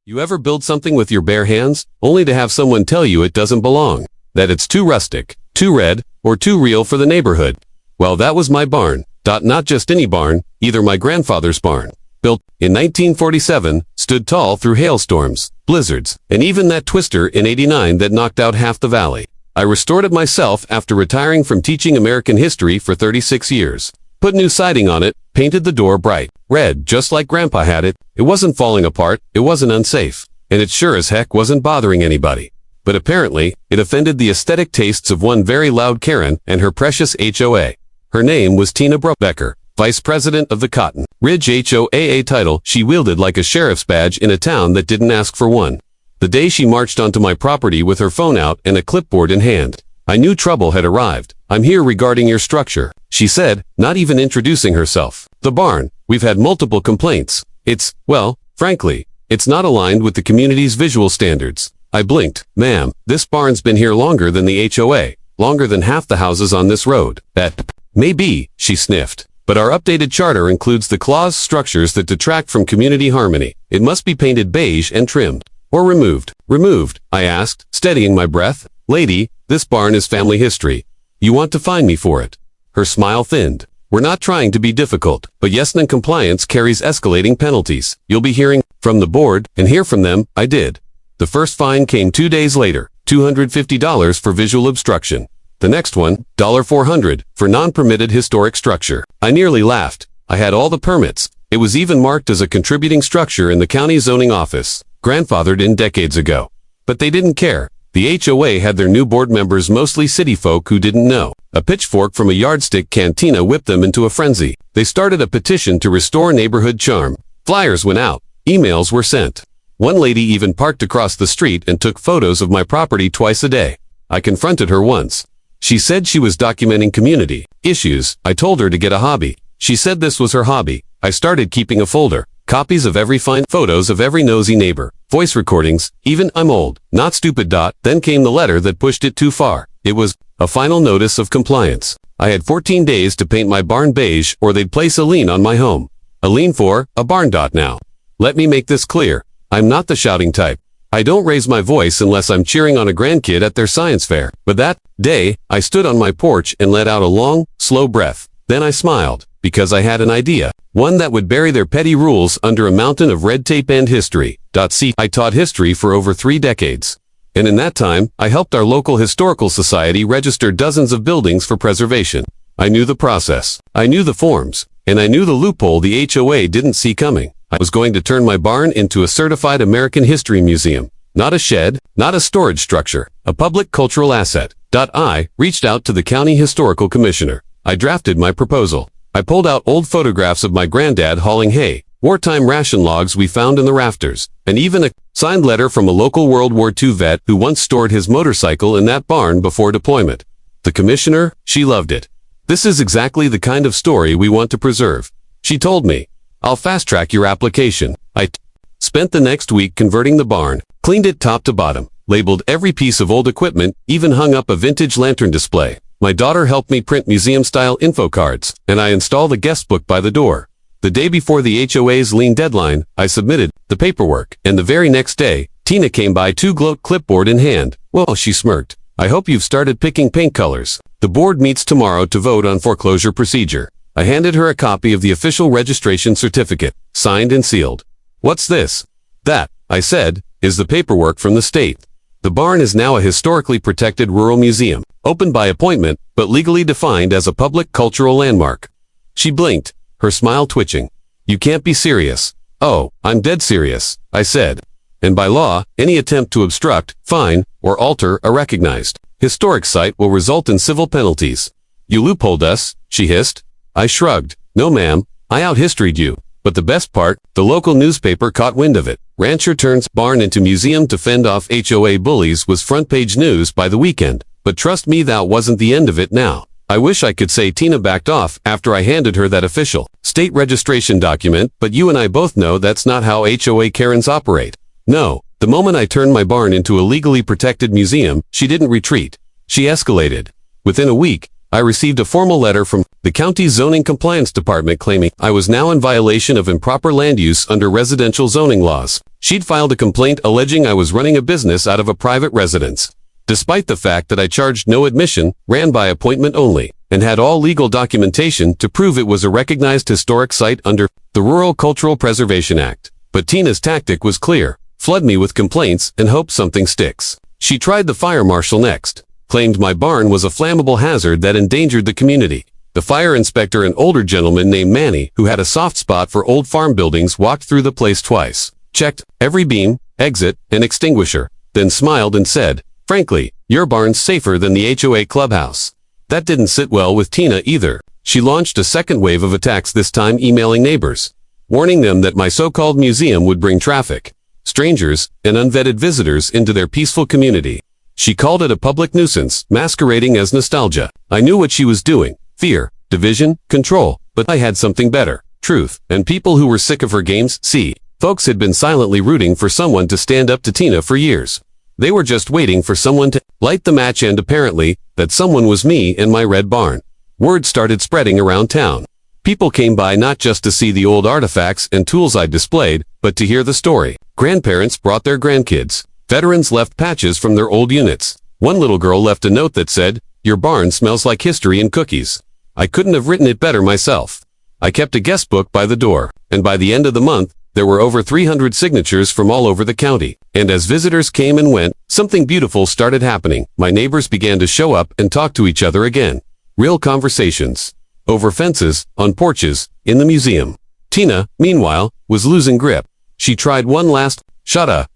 You ever build something with your bare hands, only to have someone tell you it doesn't belong, that it's too rustic, too red, or too real for the neighborhood? Well, that was my barn. Not just any barn, either my grandfather's barn. Built in 1947, stood tall through hailstorms, blizzards, and even that twister in '89 that knocked out half the valley. I restored it myself after retiring from teaching American history for 36 years. Put new siding on it, painted the door bright red, just like Grandpa had it. It wasn't falling apart, it wasn't unsafe, and it sure as heck wasn't bothering anybody. But apparently, it offended the aesthetic tastes of one very loud Karen and her precious HOA. Her name was Tina Becker, vice president of the Cotton Ridge HOA title she wielded like a sheriff's badge in a town that didn't ask for one. The day she marched onto my property with her phone out and a clipboard in hand, I knew trouble had arrived. "I'm here regarding your structure," she said, not even introducing herself. "The barn, we've had multiple complaints. Well, frankly, it's not aligned with the community's visual standards." I blinked. "Ma'am, this barn's been here longer than the HOA, longer than half the houses on this road." "That may be," she sniffed, "but our updated charter includes the clause structures that detract from community harmony. It must be painted beige and trimmed." "Or removed." "Removed?" I asked, steadying my breath. "Lady, this barn is family history. You want to fine me for it?" Her smile thinned. "We're not trying to be difficult, but yes, non-compliance carries escalating penalties. You'll be hearing from the board, and hear from them." I did. The first fine came 2 days later, $250 for visual obstruction. The next one, $400, for non-permitted historic structure. I nearly laughed. I had all the permits. It was even marked as a contributing structure in the county zoning office, grandfathered in decades ago. But they didn't care. The HOA had their new board members mostly city folk who didn't know. A pitchfork from a yardstick cantina whipped them into a frenzy. They started a petition to restore neighborhood charm. Flyers went out. Emails were sent. One lady even parked across the street and took photos of my property twice a day. I confronted her once. She said she was documenting community issues. I told her to get a hobby. She said this was her hobby. I started keeping a folder. Copies of every fine, photos of every nosy neighbor, voice recordings, even "I'm old, not stupid." Then came the letter that pushed it too far. It was a final notice of compliance. I had 14 days to paint my barn beige or they'd place a lien on my home. A lien for a barn. Now, let me make this clear. I'm not the shouting type. I don't raise my voice unless I'm cheering on a grandkid at their science fair. But that day, I stood on my porch and let out a long, slow breath. Then I smiled, because I had an idea. One that would bury their petty rules under a mountain of red tape and history. I taught history for over 3 decades. And in that time, I helped our local historical society register dozens of buildings for preservation. I knew the process. I knew the forms. And I knew the loophole the HOA didn't see coming. I was going to turn my barn into a certified American history museum. Not a shed, not a storage structure, a public cultural asset. I reached out to the county historical commissioner. I drafted my proposal. I pulled out old photographs of my granddad hauling hay, wartime ration logs we found in the rafters, and even a signed letter from a local World War II vet who once stored his motorcycle in that barn before deployment. The commissioner, she loved it. "This is exactly the kind of story we want to preserve," she told me. "I'll fast-track your application." I spent the next week converting the barn, cleaned it top to bottom, labeled every piece of old equipment, even hung up a vintage lantern display. My daughter helped me print museum-style info cards, and I installed a guest book by the door. The day before the HOA's lien deadline, I submitted the paperwork, and the very next day, Tina came by, two-gloat clipboard in hand. "Well," she smirked, "I hope you've started picking paint colors. The board meets tomorrow to vote on foreclosure procedure." I handed her a copy of the official registration certificate, signed and sealed. "What's this?" "That," I said, "is the paperwork from the state. The barn is now a historically protected rural museum, open by appointment, but legally defined as a public cultural landmark." She blinked, her smile twitching. "You can't be serious." "Oh, I'm dead serious," I said. "And by law, any attempt to obstruct, fine, or alter a recognized historic site will result in civil penalties." "You loopholed us," she hissed. I shrugged. "No, ma'am, I out-historied you." But the best part, the local newspaper caught wind of it. "Rancher turns barn into museum to fend off HOA bullies" was front-page news by the weekend. But trust me, that wasn't the end of it now. I wish I could say Tina backed off after I handed her that official state registration document, but you and I both know that's not how HOA Karens operate. No, the moment I turned my barn into a legally protected museum, she didn't retreat. She escalated. Within a week, I received a formal letter from the county zoning compliance department claiming I was now in violation of improper land use under residential zoning laws. She'd filed a complaint alleging I was running a business out of a private residence, despite the fact that I charged no admission, ran by appointment only, and had all legal documentation to prove it was a recognized historic site under the Rural Cultural Preservation Act. But Tina's tactic was clear: flood me with complaints and hope something sticks. She tried the fire marshal next, claimed my barn was a flammable hazard that endangered the community. The fire inspector, an older gentleman named Manny, who had a soft spot for old farm buildings, walked through the place twice, checked every beam, exit, and extinguisher, then smiled and said, "Frankly, your barn's safer than the HOA clubhouse." That didn't sit well with Tina either. She launched a second wave of attacks, this time emailing neighbors, warning them that my so-called museum would bring traffic, strangers, and unvetted visitors into their peaceful community. She called it a public nuisance, masquerading as nostalgia. I knew what she was doing: fear, division, control, but I had something better: truth, and people who were sick of her games. See, folks had been silently rooting for someone to stand up to Tina for years. They were just waiting for someone to light the match, and apparently, that someone was me in my red barn. Word started spreading around town. People came by not just to see the old artifacts and tools I displayed, but to hear the story. Grandparents brought their grandkids. Veterans left patches from their old units. One little girl left a note that said, "Your barn smells like history and cookies." I couldn't have written it better myself. I kept a guest book by the door, and by the end of the month, there were over 300 signatures from all over the county. And as visitors came and went, something beautiful started happening. My neighbors began to show up and talk to each other again. Real conversations. Over fences, on porches, in the museum. Tina, meanwhile, was losing grip. She tried one last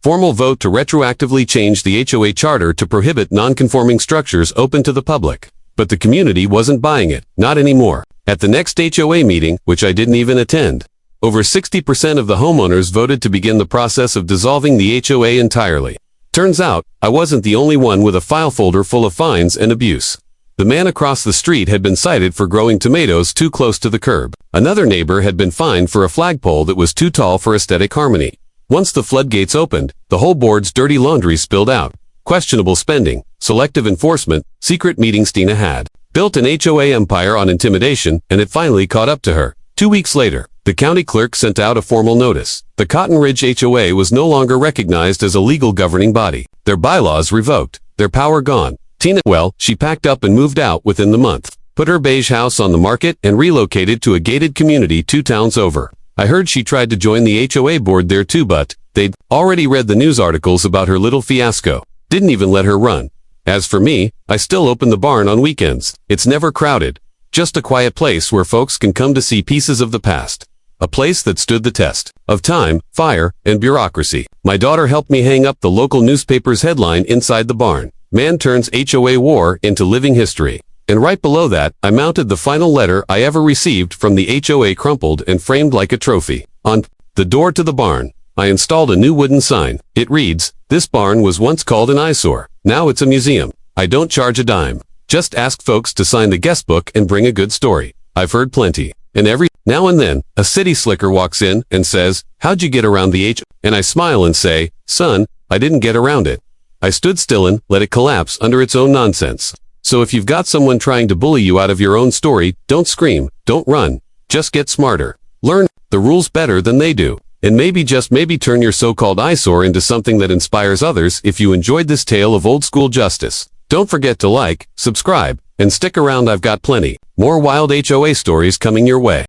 formal vote to retroactively change the HOA charter to prohibit non-conforming structures open to the public. But the community wasn't buying it, not anymore. At the next HOA meeting, which I didn't even attend, over 60% of the homeowners voted to begin the process of dissolving the HOA entirely. Turns out, I wasn't the only one with a file folder full of fines and abuse. The man across the street had been cited for growing tomatoes too close to the curb. Another neighbor had been fined for a flagpole that was too tall for aesthetic harmony. Once the floodgates opened, the whole board's dirty laundry spilled out. Questionable spending, selective enforcement, secret meetings. Tina had built an HOA empire on intimidation, and it finally caught up to her. 2 weeks later, the county clerk sent out a formal notice. The Cotton Ridge HOA was no longer recognized as a legal governing body. Their bylaws revoked, their power gone. Tina, she packed up and moved out within the month, put her beige house on the market, and relocated to a gated community 2 towns over. I heard she tried to join the HOA board there too, but they'd already read the news articles about her little fiasco. Didn't even let her run. As for me, I still open the barn on weekends. It's never crowded. Just a quiet place where folks can come to see pieces of the past. A place that stood the test of time, fire, and bureaucracy. My daughter helped me hang up the local newspaper's headline inside the barn: "Man turns HOA war into living history." And right below that, I mounted the final letter I ever received from the HOA, crumpled and framed like a trophy. On the door to the barn, I installed a new wooden sign. It reads, "This barn was once called an eyesore. Now it's a museum. I don't charge a dime. Just ask folks to sign the guest book and bring a good story." I've heard plenty. And every now and then, a city slicker walks in and says, "How'd you get around the HOA?" And I smile and say, "Son, I didn't get around it. I stood still and let it collapse under its own nonsense." So if you've got someone trying to bully you out of your own story, don't scream, don't run. Just get smarter. Learn the rules better than they do. And maybe, just maybe, turn your so-called eyesore into something that inspires others. If you enjoyed this tale of old school justice, don't forget to like, subscribe, and stick around. I've got plenty more wild HOA stories coming your way.